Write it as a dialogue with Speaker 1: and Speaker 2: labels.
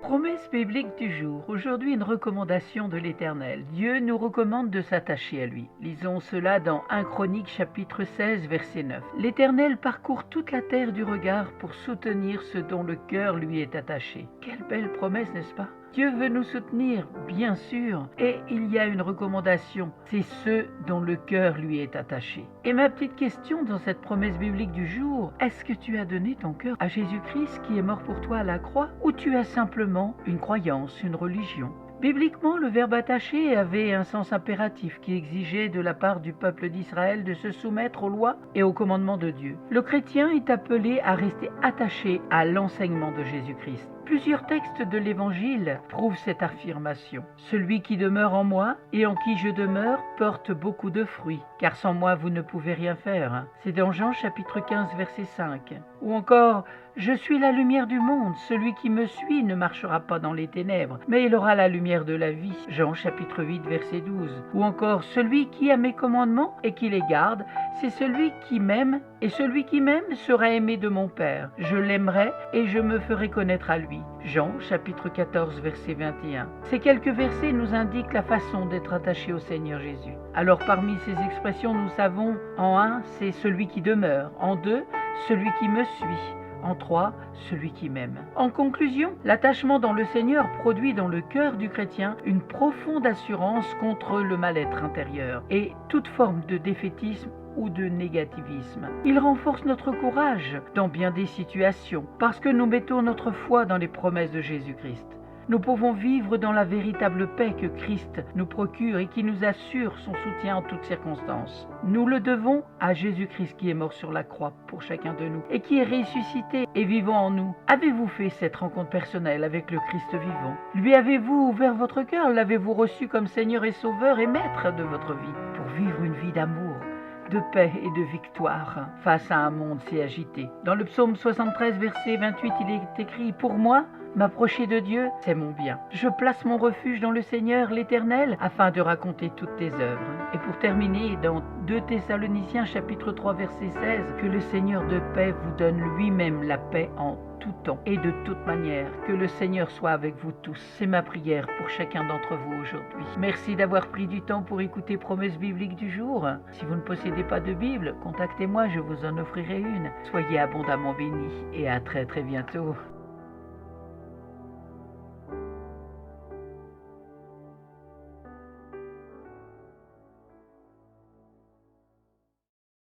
Speaker 1: Promesse biblique du jour. Aujourd'hui, une recommandation de l'Éternel. Dieu nous recommande de s'attacher à lui. Lisons cela dans 1 Chronique chapitre 16 verset 9. L'Éternel parcourt toute la terre du regard pour soutenir ceux dont le cœur lui est attaché. Quelle belle promesse, n'est-ce pas? Dieu veut nous soutenir, bien sûr, et il y a une recommandation, c'est ceux dont le cœur lui est attaché. Et ma petite question dans cette promesse biblique du jour, est-ce que tu as donné ton cœur à Jésus-Christ qui est mort pour toi à la croix, ou tu as simplement une croyance, une religion? Bibliquement, le verbe attacher avait un sens impératif qui exigeait de la part du peuple d'Israël de se soumettre aux lois et aux commandements de Dieu. Le chrétien est appelé à rester attaché à l'enseignement de Jésus-Christ. Plusieurs textes de l'Évangile prouvent cette affirmation. Celui qui demeure en moi et en qui je demeure porte beaucoup de fruits, car sans moi vous ne pouvez rien faire. C'est dans Jean chapitre 15 verset 5. Ou encore, je suis la lumière du monde, celui qui me suit ne marchera pas dans les ténèbres, mais il aura la lumière de la vie. Jean chapitre 8 verset 12. Ou encore, celui qui a mes commandements et qui les garde, c'est celui qui m'aime, et celui qui m'aime sera aimé de mon Père. Je l'aimerai et je me ferai connaître à lui. Jean chapitre 14 verset 21. Ces quelques versets nous indiquent la façon d'être attaché au Seigneur Jésus. Alors parmi ces expressions, nous savons, en 1, c'est celui qui demeure. En 2, celui qui me suit. En 3, celui qui m'aime. En conclusion, l'attachement dans le Seigneur produit dans le cœur du chrétien une profonde assurance contre le mal-être intérieur et toute forme de défaitisme ou de négativisme. Il renforce notre courage dans bien des situations parce que nous mettons notre foi dans les promesses de Jésus-Christ. Nous pouvons vivre dans la véritable paix que Christ nous procure et qui nous assure son soutien en toutes circonstances. Nous le devons à Jésus-Christ qui est mort sur la croix pour chacun de nous et qui est ressuscité et vivant en nous. Avez-vous fait cette rencontre personnelle avec le Christ vivant? Lui avez-vous ouvert votre cœur? L'avez-vous reçu comme Seigneur et Sauveur et Maître de votre vie pour vivre une vie d'amour, de paix et de victoire face à un monde si agité? Dans le psaume 73, verset 28, il est écrit « Pour moi, m'approcher de Dieu, c'est mon bien. Je place mon refuge dans le Seigneur, l'Éternel, afin de raconter toutes tes œuvres. » Et pour terminer, dans 2 Thessaloniciens chapitre 3, verset 16, « Que le Seigneur de paix vous donne lui-même la paix en tout temps et de toute manière. Que le Seigneur soit avec vous tous. » C'est ma prière pour chacun d'entre vous aujourd'hui. Merci d'avoir pris du temps pour écouter Promesse biblique du jour. Si vous ne possédez pas de Bible, contactez-moi, je vous en offrirai une. Soyez abondamment bénis et à très bientôt.